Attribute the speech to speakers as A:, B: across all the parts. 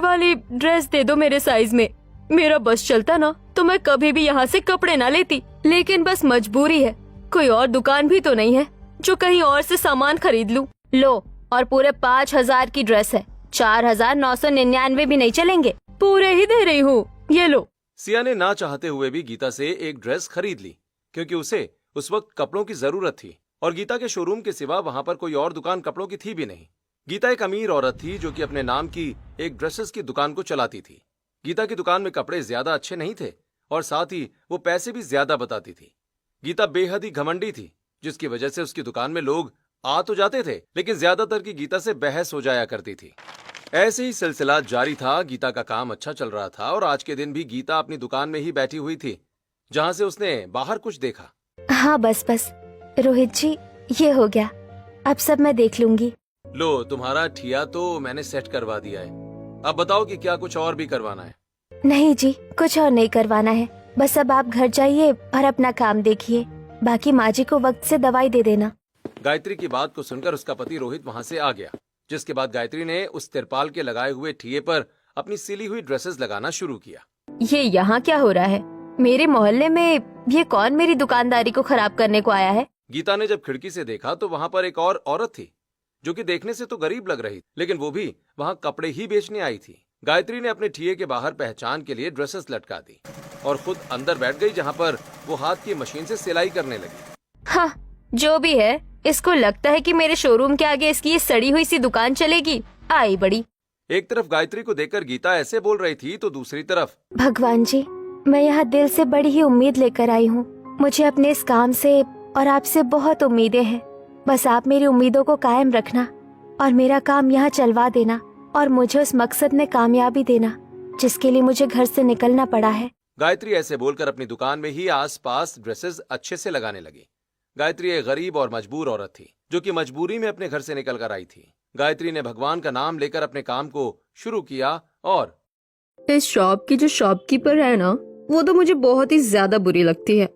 A: वाली ड्रेस दे दो मेरे साइज में। मेरा बस चलता ना तो मैं कभी भी यहाँ से कपड़े ना लेती, लेकिन बस मजबूरी है। कोई और दुकान भी तो नहीं है जो कहीं और से सामान खरीद लूं। लो, और पूरे 5,000 की ड्रेस है, 4,999 भी नहीं चलेंगे। पूरे ही दे रही हूँ, ये लो।
B: सिया ने ना चाहते हुए भी गीता से एक ड्रेस खरीद ली, क्योंकि उसे उस वक्त कपड़ों की जरूरत थी और गीता के शोरूम के सिवा वहां पर कोई और दुकान कपड़ों की थी भी नहीं। गीता एक अमीर औरत थी जो कि अपने नाम की एक ड्रेसेस की दुकान को चलाती थी। गीता की दुकान में कपड़े ज्यादा अच्छे नहीं थे और साथ ही वो पैसे भी ज्यादा बताती थी। गीता बेहद ही घमंडी थी, जिसकी वजह से उसकी दुकान में लोग आ तो जाते थे, लेकिन ज्यादातर की गीता से बहस हो जाया करती थी। ऐसे ही सिलसिला जारी था। गीता का काम अच्छा चल रहा था और आज के दिन भी गीता अपनी दुकान में ही बैठी हुई थी, जहां से उसने बाहर कुछ देखा।
C: हाँ बस रोहित जी, ये हो गया, अब सब मैं देख लूंगी।
B: लो, तुम्हारा ठिया तो मैंने सेट करवा दिया है। अब बताओ कि क्या कुछ और भी करवाना है?
C: नहीं जी, कुछ और नहीं करवाना है, बस अब आप घर जाइए और अपना काम देखिए। बाकी माँ जी को वक्त से दवाई दे देना।
B: गायत्री की बात को सुनकर उसका पति रोहित वहां से आ गया, जिसके बाद गायत्री ने उस तिरपाल के लगाए हुए ठिये पर अपनी सिली हुई ड्रेसेस लगाना शुरू किया।
A: ये यहाँ क्या हो रहा है? मेरे मोहल्ले में ये कौन मेरी दुकानदारी को खराब करने को आया है?
B: गीता ने जब खिड़की से देखा तो वहां पर एक और औरत थी, जो कि देखने से तो गरीब लग रही, लेकिन वो भी वहां कपड़े ही बेचने आई थी। गायत्री ने अपने ठिये के बाहर पहचान के लिए ड्रेसेस लटका दी और खुद अंदर बैठ गई, जहां पर वो हाथ की मशीन से सिलाई करने लगी।
A: हाँ, जो भी है, इसको लगता है कि मेरे शोरूम के आगे इसकी ये सड़ी हुई सी दुकान चलेगी। आई बड़ी।
B: एक तरफ गायत्री को देखकर गीता ऐसे बोल रही थी तो दूसरी तरफ,
C: भगवान जी, मैं यहाँ दिल से बड़ी ही उम्मीद लेकर आई हूँ। मुझे अपने इस काम से और आपसे बहुत उम्मीदें हैं। बस आप मेरी उम्मीदों को कायम रखना और मेरा काम यहाँ चलवा देना और मुझे उस मकसद में कामयाबी देना जिसके लिए मुझे घर से निकलना पड़ा है।
B: गायत्री ऐसे बोलकर अपनी दुकान में ही आसपास ड्रेसेस अच्छे से लगाने लगी। गायत्री एक गरीब और मजबूर औरत थी, जो कि मजबूरी में अपने घर से निकल कर आई थी। गायत्री ने भगवान का नाम लेकर अपने काम को शुरू किया और
A: इस शॉप की जो शॉपकीपर है ना, वो तो मुझे बहुत ही ज्यादा बुरी लगती है।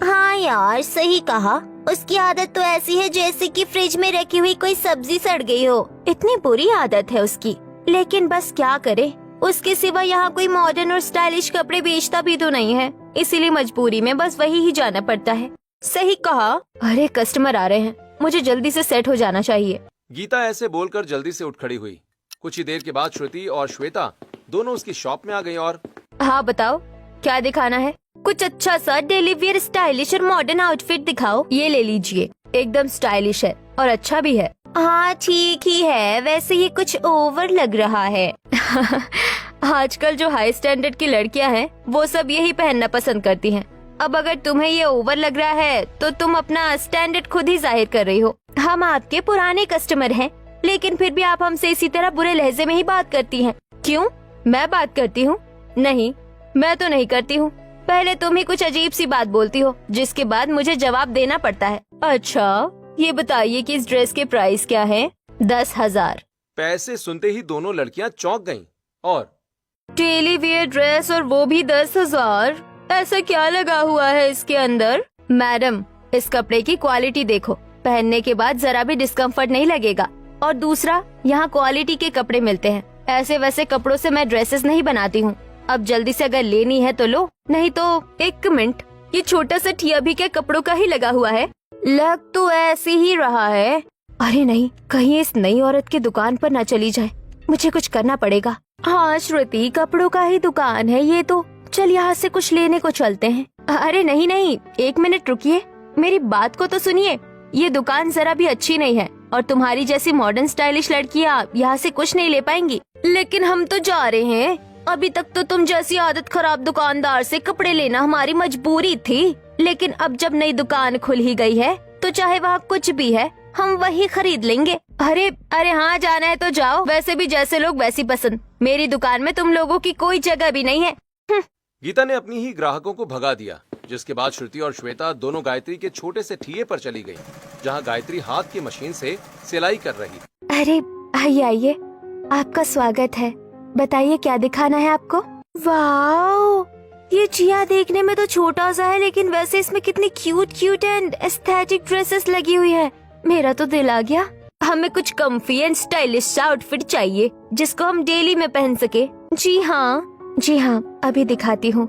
C: हाँ यार, सही कहा। उसकी आदत तो ऐसी है जैसे कि फ्रिज में रखी हुई कोई सब्जी सड़ गई हो। इतनी बुरी आदत है उसकी, लेकिन बस क्या करे, उसके सिवा यहाँ कोई मॉडर्न और स्टाइलिश कपड़े बेचता भी तो नहीं है, इसीलिए मजबूरी में बस वही ही जाना पड़ता है। सही कहा। अरे कस्टमर आ रहे हैं, मुझे जल्दी से सेट हो जाना चाहिए।
B: गीता ऐसे बोलकर जल्दी से उठ खड़ी हुई। कुछ ही देर के बाद श्रुति और श्वेता दोनों उसकी शॉप में आ गई और
A: हाँ बताओ, क्या दिखाना है? कुछ अच्छा सा डेली वियर स्टाइलिश और मॉडर्न आउटफिट दिखाओ। ये ले लीजिए, एकदम स्टाइलिश है और अच्छा भी है।
C: हाँ ठीक ही है, वैसे ये कुछ ओवर लग रहा है।
A: आजकल जो हाई स्टैंडर्ड की लड़कियां हैं, वो सब यही पहनना पसंद करती हैं। अब अगर तुम्हें ये ओवर लग रहा है तो तुम अपना स्टैंडर्ड खुद ही जाहिर कर रही हो।
C: हम आपके पुराने कस्टमर हैं, लेकिन फिर भी आप हमसे इसी तरह बुरे लहजे में ही बात करती हैं।
A: क्यों? मैं बात करती हूँ? नहीं, मैं तो नहीं करती हूँ। पहले तुम ही कुछ अजीब सी बात बोलती हो, जिसके बाद मुझे जवाब देना पड़ता है। अच्छा, ये बताइए कि इस ड्रेस के प्राइस क्या है? 10,000।
B: पैसे सुनते ही दोनों लड़कियां चौंक गईं और
A: डेली वियर ड्रेस और वो भी 10,000? ऐसा क्या लगा हुआ है इसके अंदर? मैडम, इस कपड़े की क्वालिटी देखो, पहनने के बाद जरा भी डिस्कम्फर्ट नहीं लगेगा। और दूसरा, यहाँ क्वालिटी के कपड़े मिलते हैं, ऐसे वैसे कपड़ों से मैं ड्रेसेस नहीं बनाती हूँ। अब जल्दी से अगर लेनी है तो लो, नहीं तो एक मिनट, ये छोटा सा ठिया भी क्या कपड़ों का ही लगा हुआ है? लग तो ऐसे ही रहा है। अरे नहीं, कहीं इस नई औरत की दुकान पर ना चली जाए, मुझे कुछ करना पड़ेगा। हाँ श्रुति, कपड़ों का ही दुकान है ये तो, चल यहाँ से कुछ लेने को चलते हैं। अरे नहीं नहीं, एक मिनट रुकिए, मेरी बात को तो सुनिए। ये दुकान जरा भी अच्छी नहीं है और तुम्हारी जैसी मॉडर्न स्टाइलिश लड़कियाँ यहाँ से कुछ नहीं ले पाएंगी। लेकिन हम तो जा रहे हैं, अभी तक तो तुम जैसी आदत खराब दुकानदार से कपड़े लेना हमारी मजबूरी थी, लेकिन अब जब नई दुकान खुल ही गई है तो चाहे वहाँ कुछ भी है, हम वही खरीद लेंगे। अरे अरे हाँ, जाना है तो जाओ, वैसे भी जैसे लोग वैसी पसंद, मेरी दुकान में तुम लोगों की कोई जगह भी नहीं है।
B: गीता ने अपनी ही ग्राहकों को भगा दिया, जिसके बाद श्रुति और श्वेता दोनों गायत्री के छोटे से ठिये पर चली गयी, जहाँ गायत्री हाथ की मशीन से सिलाई कर रही।
C: अरे आइए आइए, आपका स्वागत है, बताइए क्या दिखाना है आपको? वाओ, ये चिया देखने में तो छोटा सा है, लेकिन वैसे इसमें कितनी cute cute and aesthetic dresses लगी हुई है। मेरा तो दिल आ गया।
A: हमें कुछ कम्फी एंड स्टाइलिश सा आउटफिट चाहिए जिसको हम डेली में पहन सके। जी हाँ, अभी दिखाती हूँ।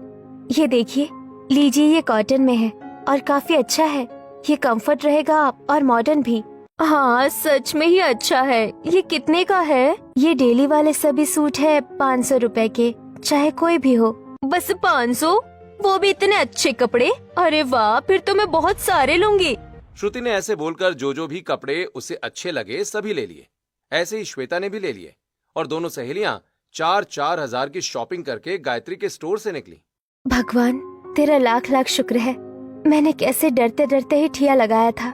A: ये देखिए, लीजिए, ये कॉटन में है और काफी अच्छा है। ये कंफर्ट रहेगा और मॉडर्न भी। हाँ, सच में ही अच्छा है। ये कितने का है? ये डेली वाले सभी सूट है 500 रुपए के, चाहे कोई भी हो। बस 500? वो भी इतने अच्छे कपड़े? अरे वाह, फिर तो मैं बहुत सारे लूंगी।
B: श्रुति ने ऐसे बोलकर जो भी कपड़े उसे अच्छे लगे सभी ले लिए। ऐसे ही श्वेता ने भी ले लिए और दोनों सहेलियां 4-4 हजार की शॉपिंग करके गायत्री के स्टोर से निकली।
A: भगवान, तेरा लाख लाख शुक्र है। मैंने कैसे डरते डरते ही ठिया लगाया था,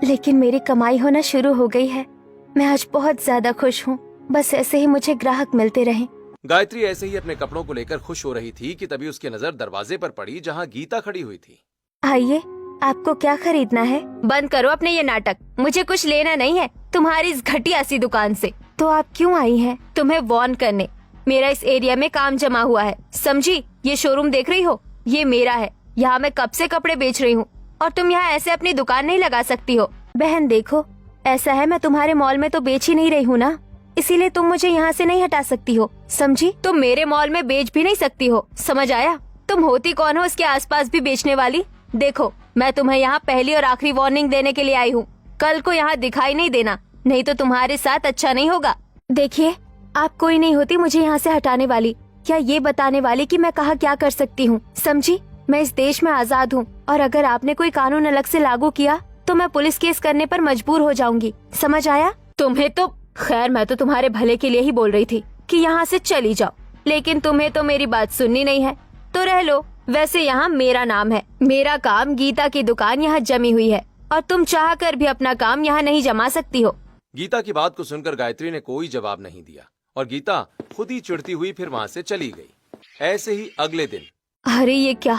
A: लेकिन मेरी कमाई होना शुरू हो गई है। मैं आज बहुत ज्यादा खुश हूँ। बस ऐसे ही मुझे ग्राहक मिलते रहें।
B: गायत्री ऐसे ही अपने कपड़ों को लेकर खुश हो रही थी कि तभी उसकी नजर दरवाजे पर पड़ी जहां गीता खड़ी हुई थी।
A: आइए, आपको क्या खरीदना है? बंद करो अपने ये नाटक। मुझे कुछ लेना नहीं है तुम्हारी इस घटिया सी दुकान से। तो आप क्यों आई हैं? तुम्हें वार्न करने। मेरा इस एरिया में काम जमा हुआ है, समझी? ये शोरूम देख रही हो, ये मेरा है। यहाँ मैं कब से कपड़े बेच रही हूँ और तुम यहाँ ऐसे अपनी दुकान नहीं लगा सकती हो। बहन देखो, ऐसा है, मैं तुम्हारे मॉल में तो बेच ही नहीं रही हूँ ना, इसीलिए तुम मुझे यहाँ से नहीं हटा सकती हो, समझी? तुम मेरे मॉल में बेच भी नहीं सकती हो, समझ आया? तुम होती कौन हो इसके आसपास भी बेचने वाली? देखो, मैं तुम्हें यहाँ पहली और आखिरी वार्निंग देने के लिए आई हूँ। कल को यहाँ दिखाई नहीं देना, नहीं तो तुम्हारे साथ अच्छा नहीं होगा। देखिए, आप कोई नहीं होती मुझे यहाँ से हटाने वाली या ये बताने वाली कि मैं कहाँ क्या कर सकती हूँ, समझी? मैं इस देश में आजाद हूँ और अगर आपने कोई कानून अलग से लागू किया तो मैं पुलिस केस करने पर मजबूर हो जाऊंगी, समझ आया? तुम्हें तो खैर, मैं तो तुम्हारे भले के लिए ही बोल रही थी कि यहाँ से चली जाओ, लेकिन तुम्हें तो मेरी बात सुननी नहीं है, तो रह लो। वैसे यहाँ मेरा नाम है, मेरा काम गीता की दुकान यहाँ जमी हुई है और तुम चाह कर भी अपना काम यहाँ नहीं जमा सकती हो।
B: गीता की बात को सुनकर गायत्री ने कोई जवाब नहीं दिया और गीता खुद ही चिढ़ती हुई फिर वहाँ से चली गई। ऐसे ही अगले दिन।
A: अरे ये क्या,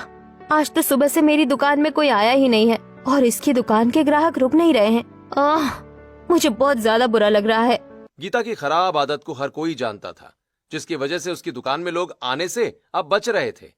A: आज तो सुबह से मेरी दुकान में कोई आया ही नहीं है और इसकी दुकान के ग्राहक रुक नहीं रहे हैं। मुझे बहुत ज्यादा बुरा लग रहा है।
B: गीता की खराब आदत को हर कोई जानता था, जिसकी वजह से उसकी दुकान में लोग आने से अब बच रहे थे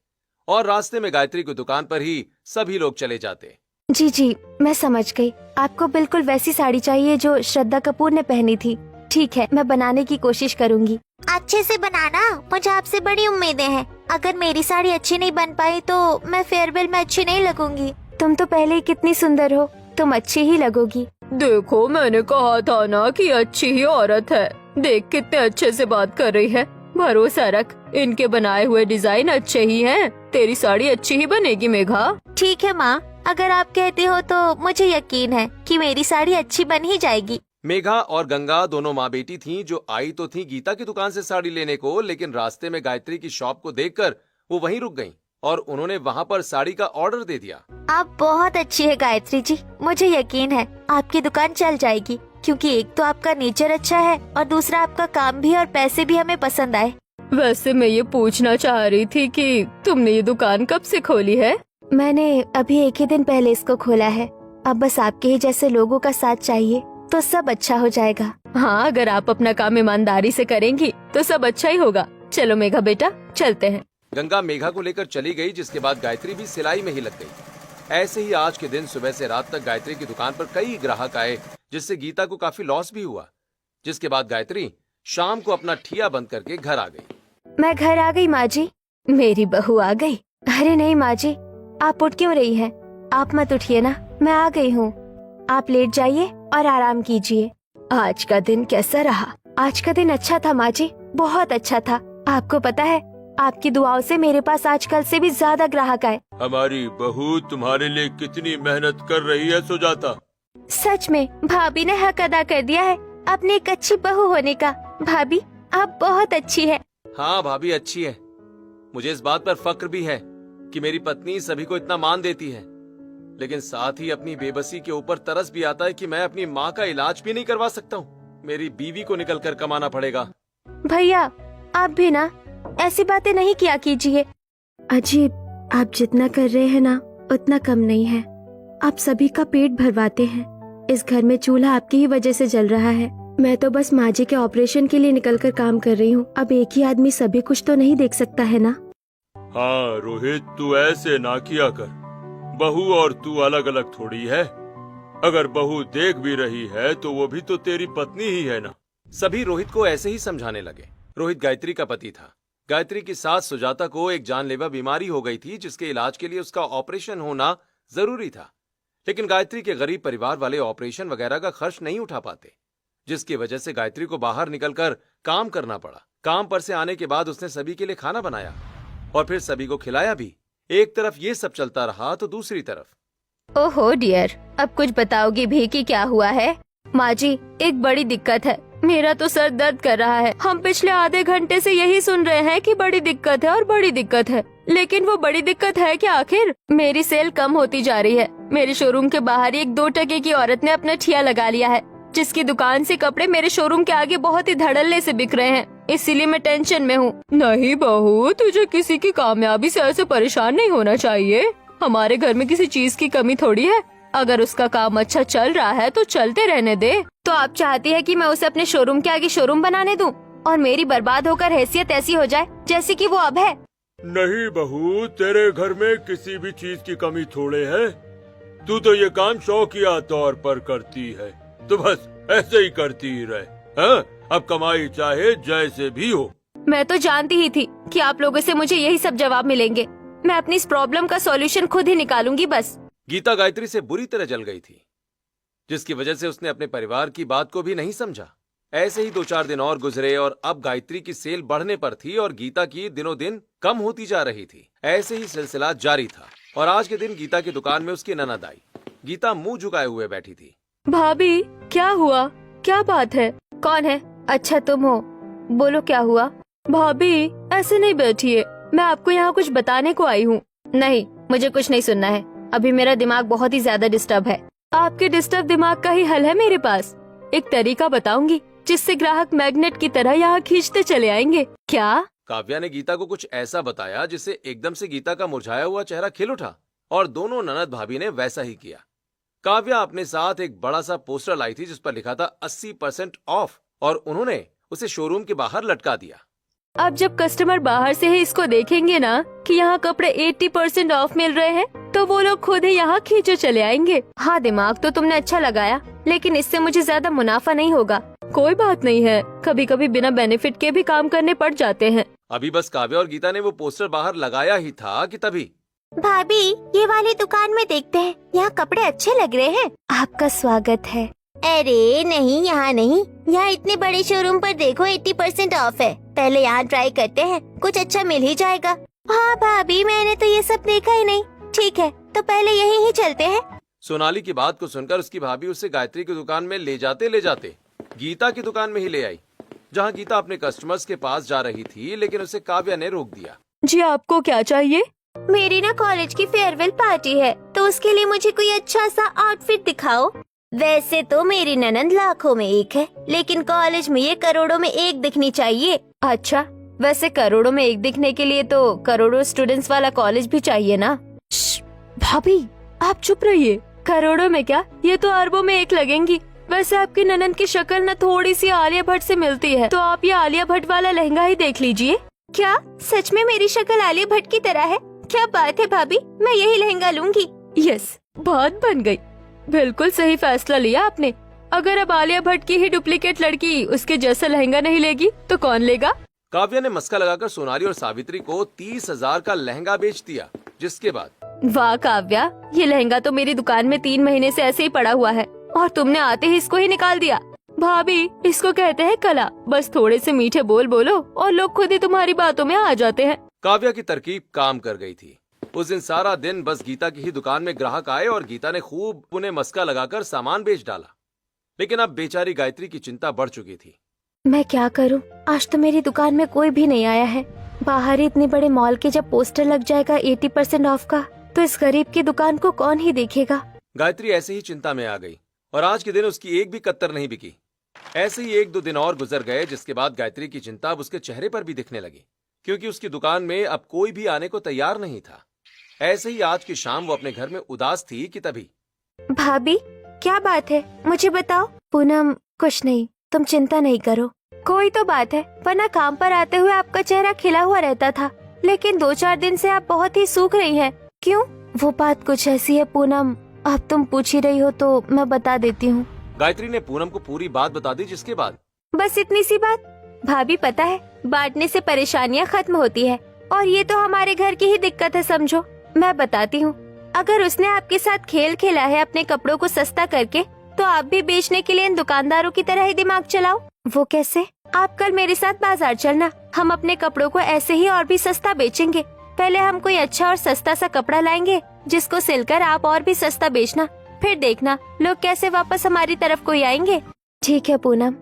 B: और रास्ते में गायत्री की दुकान पर ही सभी लोग चले जाते।
A: जी, मैं समझ गई। आपको बिल्कुल वैसी साड़ी चाहिए जो श्रद्धा कपूर ने पहनी थी। ठीक है, मैं बनाने की कोशिश करूंगी।
C: अच्छे से बनाना, मुझे आपसे बड़ी उम्मीदें हैं। अगर मेरी साड़ी अच्छी नहीं बन पाई तो मैं फेयरवेल में अच्छी नहीं लगूंगी।
A: तुम तो पहले ही कितनी सुंदर हो, तुम अच्छी ही लगोगी। देखो, मैंने कहा था ना कि अच्छी ही औरत है। देख कितने अच्छे से बात कर रही है। भरोसा रख, इनके बनाए हुए डिजाइन अच्छे ही हैं। तेरी साड़ी अच्छी ही बनेगी मेघा।
C: ठीक है माँ, अगर आप कहते हो तो मुझे यकीन है कि मेरी साड़ी अच्छी बन ही जाएगी।
B: मेघा और गंगा दोनों माँ बेटी थीं जो आई तो थीं गीता की दुकान से साड़ी लेने को, लेकिन रास्ते में गायत्री की शॉप को देखकर वो वहीं रुक गईं और उन्होंने वहाँ पर साड़ी का ऑर्डर दे दिया।
C: आप बहुत अच्छी है गायत्री जी, मुझे यकीन है आपकी दुकान चल जाएगी, क्योंकि एक तो आपका नेचर अच्छा है और दूसरा आपका काम भी और पैसे भी हमें पसंद आए।
A: वैसे मैं ये पूछना चाह रही थी कि तुमने ये दुकान कब से खोली है? मैंने अभी एक ही दिन पहले इसको खोला है। अब बस आपके ही जैसे लोगों का साथ चाहिए तो सब अच्छा हो जाएगा। हाँ, अगर आप अपना काम ईमानदारी से करेंगी तो सब अच्छा ही होगा। चलो मेघा बेटा, चलते हैं।
B: गंगा मेघा को लेकर चली गई, जिसके बाद गायत्री भी सिलाई में ही लग गई। ऐसे ही आज के दिन सुबह से रात तक गायत्री की दुकान पर कई ग्राहक आए, जिससे गीता को काफी लॉस भी हुआ। जिसके बाद गायत्री शाम को अपना ठिया बंद करके घर आ गई।
A: मैं घर आ गई माँ जी, मेरी बहू आ गई। अरे नहीं माँ जी, आप उठ क्यों रही हैं? आप मत उठिए ना, मैं आ गई हूँ। आप लेट जाइए और आराम कीजिए। आज का दिन कैसा रहा? आज का दिन अच्छा था माँ जी, बहुत अच्छा था। आपको पता है, आपकी दुआओं से मेरे पास आजकल से भी ज्यादा ग्राहक आए।
B: हमारी बहू तुम्हारे लिए कितनी मेहनत कर रही है सुजाता।
A: सच में भाभी ने हक अदा कर दिया है अपनी एक अच्छी बहू होने का। भाभी, आप बहुत अच्छी है।
B: हाँ भाभी अच्छी है। मुझे इस बात पर फक्र भी है कि मेरी पत्नी सभी को इतना मान देती है, लेकिन साथ ही अपनी बेबसी के ऊपर तरस भी आता है कि मैं अपनी माँ का इलाज भी नहीं करवा सकता हूँ। मेरी बीवी को निकल कर कमाना पड़ेगा।
A: भैया, आप भी ना ऐसी बातें नहीं किया कीजिए। अजीब, आप जितना कर रहे हैं ना उतना कम नहीं है। आप सभी का पेट भरवाते हैं। इस घर में चूल्हा आपकी ही वजह से जल रहा है। मैं तो बस माँ जी के ऑपरेशन के लिए निकल कर काम कर रही हूँ। अब एक ही आदमी सभी कुछ तो नहीं देख सकता है ना।
D: हाँ रोहित, तू ऐसे ना किया कर। बहू और तू अलग अलग थोड़ी है। अगर बहू देख भी रही है तो वो भी तो तेरी पत्नी ही है ना।
B: सभी रोहित को ऐसे ही समझाने लगे। रोहित गायत्री का पति था। गायत्री की सास सुजाता को एक जानलेवा बीमारी हो गई थी जिसके इलाज के लिए उसका ऑपरेशन होना जरूरी था, लेकिन गायत्री के गरीब परिवार वाले ऑपरेशन वगैरह का खर्च नहीं उठा पाते, जिसकी वजह से गायत्री को बाहर निकलकर काम करना पड़ा। काम पर से आने के बाद उसने सभी के लिए खाना बनाया और फिर सभी को खिलाया भी। एक तरफ ये सब चलता रहा तो दूसरी तरफ
A: ओहो डियर, अब कुछ बताओगी भी कि क्या हुआ है? माँ जी, एक बड़ी दिक्कत है। मेरा तो सर दर्द कर रहा है। हम पिछले आधे घंटे से यही सुन रहे हैं कि बड़ी दिक्कत है और बड़ी दिक्कत है, लेकिन वो बड़ी दिक्कत है क्या आखिर? मेरी सेल कम होती जा रही है। मेरे शोरूम के बाहर एक 2 टके की औरत ने अपना ठिया लगा लिया है, जिसकी दुकान से कपड़े मेरे शोरूम के आगे बहुत ही धड़ल्ले से बिक रहे हैं। इसीलिए मैं टेंशन में हूँ। नहीं बहू, तुझे किसी की कामयाबी से ऐसे परेशान नहीं होना चाहिए। हमारे घर में किसी चीज की कमी थोड़ी है। अगर उसका काम अच्छा चल रहा है तो चलते रहने दे। तो आप चाहती है कि मैं उसे अपने शोरूम के आगे शोरूम बनाने दूं और मेरी बर्बाद होकर हैसियत ऐसी हो जाए जैसी कि वो अब है?
D: नहीं बहू, तेरे घर में किसी भी चीज की कमी थोड़े है। तू तो ये काम शौकिया तौर पर करती है, तो बस ऐसे ही करती ही रहे। हाँ? अब कमाई चाहे जैसे भी हो।
A: मैं तो जानती ही थी कि आप लोगों से मुझे यही सब जवाब मिलेंगे। मैं अपनी इस प्रॉब्लम का सॉल्यूशन खुद ही निकालूंगी बस।
B: गीता गायत्री से बुरी तरह जल गई थी, जिसकी वजह से उसने अपने परिवार की बात को भी नहीं समझा। ऐसे ही 2-4 दिन और गुजरे और अब गायत्री की सेल बढ़ने पर थी और गीता की दिनों दिन कम होती जा रही थी। ऐसे ही सिलसिला जारी था और आज के दिन गीता की दुकान में उसकी ननद आई। गीता मुंह झुकाए हुए बैठी थी।
A: भाभी, क्या हुआ? क्या बात है? कौन है? अच्छा तुम हो, बोलो क्या हुआ? भाभी ऐसे नहीं बैठिए, मैं आपको यहाँ कुछ बताने को आई हूँ। नहीं, मुझे कुछ नहीं सुनना है। अभी मेरा दिमाग बहुत ही ज्यादा डिस्टर्ब है। आपके डिस्टर्ब दिमाग का ही हल है मेरे पास। एक तरीका बताऊंगी जिससे ग्राहक मैग्नेट की तरह यहाँ खींचते चले आएंगे। क्या?
B: काव्या ने गीता को कुछ ऐसा बताया जिससे एकदम से गीता का मुरझाया हुआ चेहरा खिल उठा और दोनों ननद भाभी ने वैसा ही किया। काव्या अपने साथ एक बड़ा सा पोस्टर लाई थी जिस पर लिखा था 80% ऑफ और उन्होंने उसे शोरूम के बाहर लटका दिया।
A: अब जब कस्टमर बाहर से ही इसको देखेंगे ना कि यहाँ कपड़े 80% ऑफ मिल रहे हैं, तो वो लोग खुद ही यहाँ खींचे चले आएंगे। हाँ, दिमाग तो तुमने अच्छा लगाया, लेकिन इससे मुझे ज्यादा मुनाफा नहीं होगा। कोई बात नहीं है, कभी कभी बिना बेनिफिट के भी काम करने पड़ जाते हैं।
B: अभी बस काव्या और गीता ने वो पोस्टर बाहर लगाया ही था कि तभी
C: भाभी, ये वाली दुकान में देखते हैं, यहाँ कपड़े अच्छे लग रहे हैं।
A: आपका स्वागत है।
C: अरे नहीं, यहाँ नहीं, यहाँ इतने बड़े शोरूम पर देखो 80% ऑफ है। पहले यहाँ ट्राई करते हैं, कुछ अच्छा मिल ही जाएगा। हाँ भाभी, मैंने तो ये सब देखा ही नहीं। ठीक है, तो पहले यही ही चलते हैं।
B: सोनाली की बात को सुनकर उसकी भाभी उसे गायत्री की दुकान में ले जाते गीता की दुकान में ही ले आई, जहाँ गीता अपने कस्टमर्स के पास जा रही थी, लेकिन उसे काव्या ने रोक दिया।
A: जी, आपको क्या चाहिए?
C: मेरी ना कॉलेज की फेयरवेल पार्टी है, तो उसके लिए मुझे कोई अच्छा सा आउटफिट दिखाओ। वैसे तो मेरी ननद लाखों में एक है, लेकिन कॉलेज में ये करोड़ों में एक दिखनी चाहिए।
A: अच्छा, वैसे करोड़ों में एक दिखने के लिए तो करोड़ों स्टूडेंट्स वाला कॉलेज भी चाहिए ना। भाभी, आप चुप रहिए। करोड़ों में क्या, ये तो अरबों में एक लगेंगी। वैसे आपकी ननद की शक्ल न थोड़ी सी आलिया भट्ट से मिलती है, तो आप ये आलिया भट्ट वाला लहंगा ही देख लीजिए।
C: क्या सच में मेरी शक्ल आलिया भट्ट की तरह है? क्या बात है भाभी, मैं यही लहंगा लूंगी।
A: यस, बात बन गई। बिल्कुल सही फैसला लिया आपने। अगर अब आलिया भट्ट की ही डुप्लीकेट लड़की उसके जैसा लहंगा नहीं लेगी तो कौन लेगा?
B: काव्या ने मस्का लगाकर सोनाली और सावित्री को 30,000 का लहंगा बेच दिया, जिसके बाद
A: वाह काव्या, ये लहंगा तो मेरी दुकान में 3 महीने से ऐसे ही पड़ा हुआ है और तुमने आते ही इसको ही निकाल दिया। भाभी, इसको कहते हैं कला। बस थोड़े से मीठे बोल बोलो और लोग खुद ही तुम्हारी बातों में आ जाते हैं।
B: काव्या की तरकीब काम कर गई थी। उस दिन सारा दिन बस गीता की ही दुकान में ग्राहक आए और गीता ने खूब उन्हें मस्का लगाकर सामान बेच डाला, लेकिन अब बेचारी गायत्री की चिंता बढ़ चुकी थी।
A: मैं क्या करूं? आज तो मेरी दुकान में कोई भी नहीं आया है। बाहर ही इतने बड़े मॉल के जब पोस्टर लग जाएगा 80% ऑफ का, तो इस गरीब की दुकान को कौन ही देखेगा।
B: गायत्री ऐसे ही चिंता में आ गई और आज के दिन उसकी एक भी कत्तर नहीं बिकी। ऐसे ही 1-2 दिन और गुजर गए, जिसके बाद गायत्री की चिंता अब उसके चेहरे पर भी दिखने लगी, क्योंकि उसकी दुकान में अब कोई भी आने को तैयार नहीं था। ऐसे ही आज की शाम वो अपने घर में उदास थी कि तभी
C: भाभी, क्या बात है, मुझे बताओ।
A: पूनम, कुछ नहीं, तुम चिंता नहीं करो।
C: कोई तो बात है, वरना काम पर आते हुए आपका चेहरा खिला हुआ रहता था, लेकिन 2-4 दिन से आप बहुत ही सूख रही हैं। क्यों?
A: वो बात कुछ ऐसी है पूनम, अब तुम पूछ ही रही हो तो मैं बता देती हूँ।
B: गायत्री ने पूनम को पूरी बात बता दी, जिसके बाद
A: बस इतनी सी बात। भाभी पता है, बांटने से परेशानियाँ खत्म होती है और ये तो हमारे घर की ही दिक्कत है, समझो। मैं बताती हूँ, अगर उसने आपके साथ खेल खेला है अपने कपड़ों को सस्ता करके, तो आप भी बेचने के लिए इन दुकानदारों की तरह ही दिमाग चलाओ। वो कैसे? आप कल मेरे साथ बाजार चलना, हम अपने कपड़ों को ऐसे ही और भी सस्ता बेचेंगे। पहले हम कोई अच्छा और सस्ता सा कपड़ा लाएंगे जिसको सिलकर आप और भी सस्ता बेचना, फिर देखना लोग कैसे वापस हमारी तरफ कोई आएंगे। ठीक है पूनम,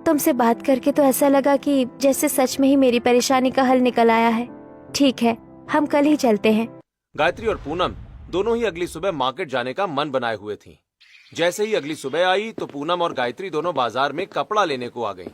A: तुमसे बात करके तो ऐसा लगा कि जैसे सच में ही मेरी परेशानी का हल निकल आया है। ठीक है, हम कल ही चलते हैं।
B: गायत्री और पूनम दोनों ही अगली सुबह मार्केट जाने का मन बनाए हुए थीं। जैसे ही अगली सुबह आई तो पूनम और गायत्री दोनों बाजार में कपड़ा लेने को आ गईं।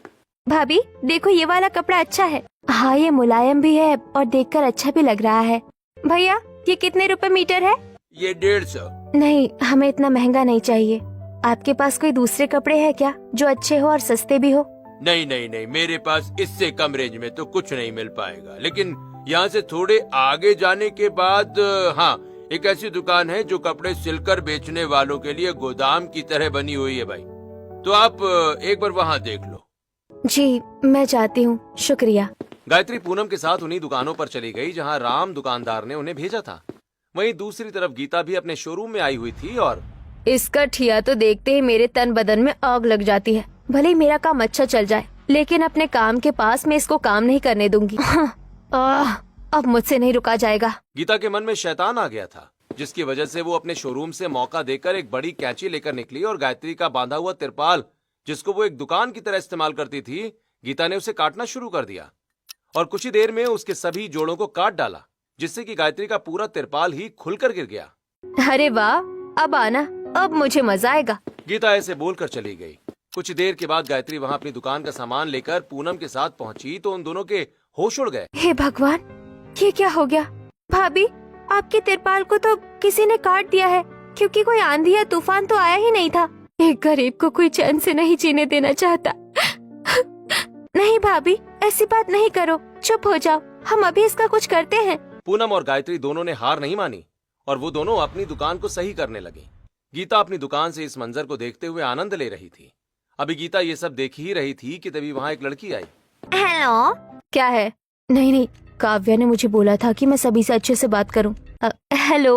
A: भाभी देखो, ये वाला कपड़ा अच्छा है। हाँ, ये मुलायम भी है और देखकर अच्छा भी लग रहा है। भैया ये कितने रुपए मीटर है?
D: ये 150।
A: नहीं, हमें इतना महंगा नहीं चाहिए। आपके पास कोई दूसरे कपड़े हैं क्या जो अच्छे हो और सस्ते भी हो?
D: नहीं नहीं नहीं, मेरे पास इससे कम रेंज में तो कुछ नहीं मिल पाएगा, लेकिन यहाँ से थोड़े आगे जाने के बाद हाँ, एक ऐसी दुकान है जो कपड़े सिलकर बेचने वालों के लिए गोदाम की तरह बनी हुई है भाई, तो आप एक बार वहाँ देख लो।
A: जी मैं जाती हूँ, शुक्रिया।
B: गायत्री पूनम के साथ उन्हीं दुकानों पर चली गई जहां राम दुकानदार ने उन्हें भेजा था। वहीं दूसरी तरफ गीता भी अपने शोरूम में आई हुई थी और
A: इसका ठिया तो देखते ही मेरे तन बदन में आग लग जाती है। भले ही मेरा काम अच्छा चल जाए, लेकिन अपने काम के पास मैं इसको काम नहीं करने दूंगी। अब मुझसे नहीं रुका जाएगा।
B: गीता के मन में शैतान आ गया था, जिसकी वजह से वो अपने शोरूम से मौका देकर एक बड़ी कैंची लेकर निकली और गायत्री का बांधा हुआ तिरपाल, जिसको वो एक दुकान की तरह इस्तेमाल करती थी, गीता ने उसे काटना शुरू कर दिया और कुछ ही देर में उसके सभी जोड़ों को काट डाला, जिससे कि गायत्री का पूरा तिरपाल ही खुलकर गिर गया।
A: अरे वाह, अब आना, अब मुझे मजा आएगा।
B: गीता ऐसे बोलकर चली गई। कुछ देर के बाद गायत्री वहां अपनी दुकान का सामान लेकर पूनम के साथ पहुंची तो उन दोनों के होश उड़ गए।
A: हे भगवान, ये क्या हो गया? भाभी, आपके तिरपाल को तो किसी ने काट दिया है, क्योंकि कोई आंधी या तूफान तो आया ही नहीं था। एक गरीब को कोई चैन से नहीं जीने देना चाहता। नहीं भाभी, ऐसी बात नहीं करो, चुप हो जाओ, हम अभी इसका कुछ करते हैं।
B: पूनम और गायत्री दोनों ने हार नहीं मानी और वो दोनों अपनी दुकान को सही करने लगी। गीता अपनी दुकान से इस मंजर को देखते हुए आनंद ले रही थी। अभी गीता ये सब देख ही रही थी कि तभी वहाँ एक लड़की आई।
C: हेलो।
A: क्या है? नहीं नहीं, काव्या ने मुझे बोला था कि मैं सभी से अच्छे से बात करूं। हेलो।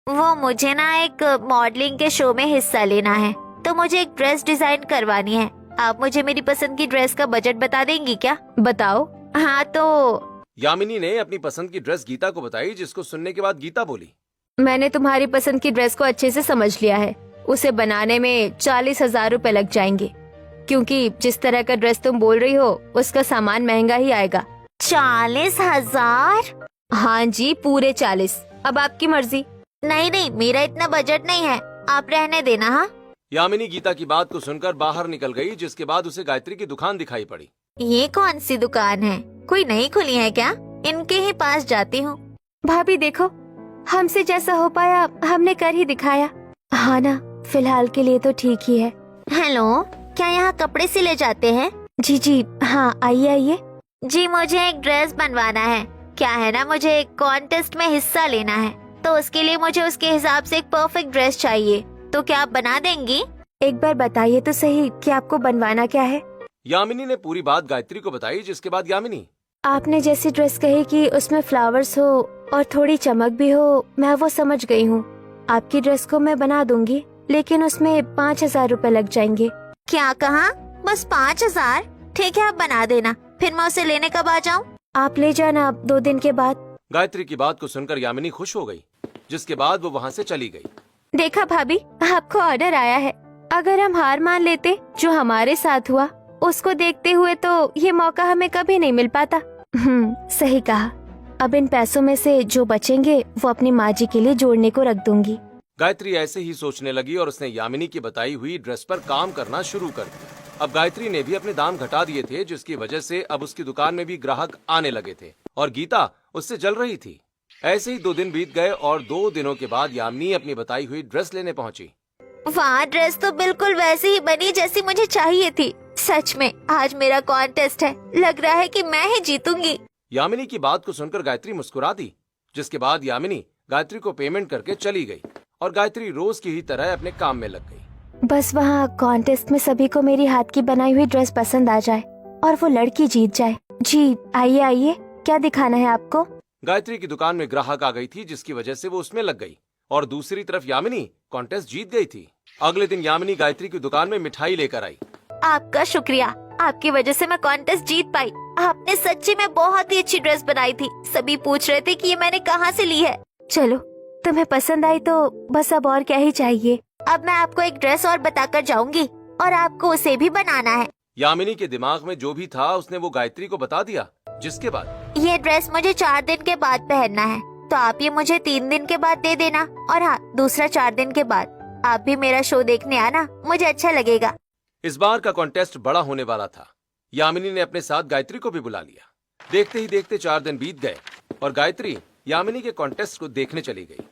C: वो मुझे ना एक मॉडलिंग के शो में हिस्सा लेना है, तो मुझे एक ड्रेस डिजाइन करवानी है। आप मुझे मेरी पसंद की ड्रेस का बजट बता देंगी क्या?
A: बताओ।
C: हाँ तो
B: यामिनी ने अपनी पसंद की ड्रेस गीता को बताई, जिसको सुनने के बाद गीता बोली,
A: मैंने तुम्हारी पसंद की ड्रेस को अच्छे से समझ लिया है। उसे बनाने में 40,000 रुपए लग जाएंगे, क्योंकि जिस तरह का ड्रेस तुम बोल रही हो उसका सामान महंगा ही आएगा।
C: 40,000?
A: हाँ जी, पूरे 40। अब आपकी मर्जी।
C: नहीं नहीं, मेरा इतना बजट नहीं है, आप रहने देना। हाँ,
B: यामिनी गीता की बात को सुनकर बाहर निकल गई, जिसके बाद उसे गायत्री की दुकान दिखाई पड़ी।
C: ये कौन सी दुकान है? कोई नई खुली है क्या? इनके ही पास जाती हूँ।
A: भाभी देखो, हमसे जैसा हो पाया हमने कर ही दिखाया। हाँ ना, फिलहाल के लिए तो ठीक ही है।
C: हेलो, क्या यहाँ कपड़े सिले जाते हैं?
A: जी जी हाँ, आइए आइए।
C: जी, मुझे एक ड्रेस बनवाना है। क्या है ना, मुझे एक कॉन्टेस्ट में हिस्सा लेना है, तो उसके लिए मुझे उसके हिसाब से एक परफेक्ट ड्रेस चाहिए, तो क्या आप बना देंगी?
A: एक बार बताइए तो सही कि आपको बनवाना क्या है।
B: यामिनी ने पूरी बात गायत्री को बताई, जिसके बाद यामिनी,
A: आपने जैसी ड्रेस कही कि उसमें फ्लावर्स हो और थोड़ी चमक भी हो, मैं वो समझ गई हूँ। आपकी ड्रेस को मैं बना दूंगी, लेकिन उसमें 5,000 रुपए लग जाएंगे।
C: क्या कहा? बस 5,000? ठीक है, आप बना देना, फिर मैं उसे लेने कब आ जाऊँ?
A: आप ले जाना 2 दिन के बाद।
B: गायत्री की बात को सुनकर यामिनी खुश हो गई, जिसके बाद वो वहाँ से चली गई।
A: देखा भाभी, आपको ऑर्डर आया है। अगर हम हार मान लेते, जो हमारे साथ हुआ, उसको देखते हुए तो ये मौका हमें कभी नहीं मिल पाता। सही कहा। अब इन पैसों में से जो बचेंगे वो अपनी माँ जी के लिए जोड़ने को रख दूंगी।
B: गायत्री ऐसे ही सोचने लगी और उसने यामिनी की बताई हुई ड्रेस पर काम करना शुरू कर दिया। अब गायत्री ने भी अपने दाम घटा दिए थे, जिसकी वजह से अब उसकी दुकान में भी ग्राहक आने लगे थे और गीता उससे जल रही थी। ऐसे ही 2 दिन बीत गए और 2 दिनों के बाद यामिनी अपनी बताई हुई ड्रेस लेने पहुंची।
C: वाह, ड्रेस तो बिल्कुल वैसी ही बनी जैसी मुझे चाहिए थी। सच में आज मेरा कॉन्टेस्ट है, लग रहा है कि मैं ही जीतूंगी।
B: यामिनी की बात को सुनकर गायत्री मुस्कुरा दी, जिसके बाद यामिनी गायत्री को पेमेंट करके चली गई और गायत्री रोज की ही तरह अपने काम में लग गई।
A: बस वहाँ कॉन्टेस्ट में सभी को मेरी हाथ की बनाई हुई ड्रेस पसंद आ जाए और वो लड़की जीत जाए। जी आइए आइए, क्या दिखाना है आपको?
B: गायत्री की दुकान में ग्राहक आ गई थी, जिसकी वजह से वो उसमें लग गई, और दूसरी तरफ यामिनी कॉन्टेस्ट जीत गई थी। अगले दिन यामिनी गायत्री की दुकान में मिठाई लेकर आई।
C: आपका शुक्रिया, आपकी वजह से मैं कॉन्टेस्ट जीत पाई। आपने सच्ची में बहुत ही अच्छी ड्रेस बनाई थी। सभी पूछ रहे थे कि ये मैंने कहाँ से ली है।
A: चलो, तुम्हें पसंद आई तो बस अब और क्या ही चाहिए।
C: अब मैं आपको एक ड्रेस और बताकर जाऊंगी और आपको उसे भी बनाना है।
B: यामिनी के दिमाग में जो भी था उसने वो गायत्री को बता दिया, जिसके बाद
C: ये ड्रेस मुझे 4 दिन के बाद पहनना है, तो आप ये मुझे 3 दिन के बाद दे देना। और हाँ, दूसरा 4 दिन के बाद आप भी मेरा शो देखने आना, मुझे अच्छा लगेगा।
B: इस बार का कॉन्टेस्ट बड़ा होने वाला था। यामिनी ने अपने साथ गायत्री को भी बुला लिया। देखते ही देखते 4 दिन बीत गए और गायत्री यामिनी के कॉन्टेस्ट को देखने चली गई।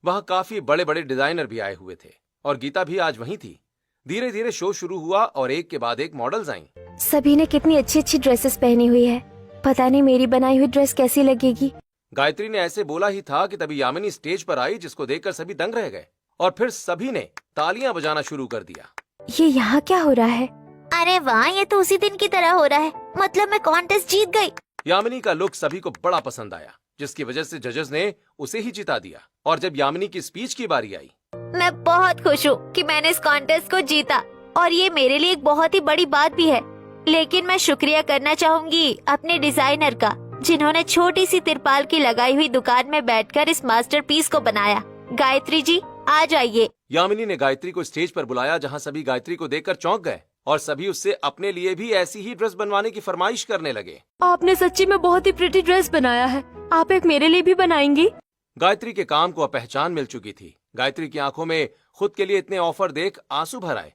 B: वहां काफी बड़े बड़े डिजाइनर भी आए हुए थे और गीता भी आज वहीं थी। धीरे धीरे शो शुरू हुआ और एक के बाद एक मॉडल्स आईं।
A: सभी ने कितनी अच्छी अच्छी ड्रेसेस पहनी हुई है। पता नहीं मेरी बनाई हुई ड्रेस कैसी लगेगी।
B: गायत्री ने ऐसे बोला ही था कि तभी यामिनी स्टेज पर आई, जिसको देखकर सभी दंग रह गए और फिर सभी ने तालियां बजाना शुरू कर दिया।
A: ये यहाँ क्या हो रहा है?
C: अरे वाह, ये तो उसी दिन की तरह हो रहा है। मतलब मैं कॉन्टेस्ट जीत गई।
B: यामिनी का लुक सभी को बड़ा पसंद आया, जिसकी वजह से जजेस ने उसे ही जिता दिया। और जब यामिनी की स्पीच की बारी आई,
C: मैं बहुत खुश हूँ कि मैंने इस कॉन्टेस्ट को जीता और ये मेरे लिए एक बहुत ही बड़ी बात भी है। लेकिन मैं शुक्रिया करना चाहूंगी अपने डिजाइनर का, जिन्होंने छोटी सी तिरपाल की लगाई हुई दुकान में बैठकर इस मास्टरपीस को बनाया। गायत्री जी आ जाइए।
B: यामिनी ने गायत्री को स्टेज पर बुलाया, जहां सभी गायत्री को देखकर चौंक गए और सभी उससे अपने लिए भी ऐसी ही ड्रेस बनवाने की फरमाइश करने लगे।
A: आपने सच्ची में बहुत ही प्रिटी ड्रेस बनाया है। आप एक मेरे लिए भी बनाएंगी?
B: गायत्री के काम को अब पहचान मिल चुकी थी। गायत्री की आंखों में खुद के लिए इतने ऑफर देख आंसू भर आए।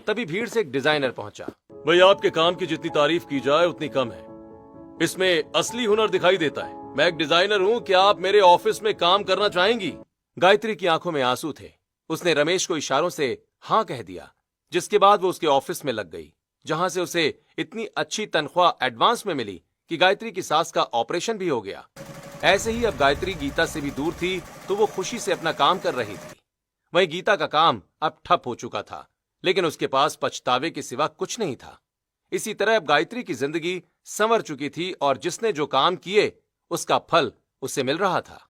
B: तभी भीड़ से एक डिजाइनर पहुंचा।
D: भाई, आपके काम की जितनी तारीफ की जाए उतनी कम है। इसमें असली हुनर दिखाई देता है। मैं एक डिजाइनर हूँ, क्या आप मेरे ऑफिस में काम करना चाहेंगी?
B: गायत्री की आंखों में आंसू थे। उसने रमेश को इशारों से हाँ कह दिया, जिसके बाद वो उसके ऑफिस में लग गई, जहां से उसे इतनी अच्छी तनख्वाह एडवांस में मिली कि गायत्री की सास का ऑपरेशन भी हो गया। ऐसे ही अब गायत्री गीता से भी दूर थी, तो वो खुशी से अपना काम कर रही थी। वहीं गीता का काम अब ठप हो चुका था, लेकिन उसके पास पछतावे के सिवा कुछ नहीं था। इसी तरह अब गायत्री की जिंदगी संवर चुकी थी और जिसने जो काम किए उसका फल उसे मिल रहा था।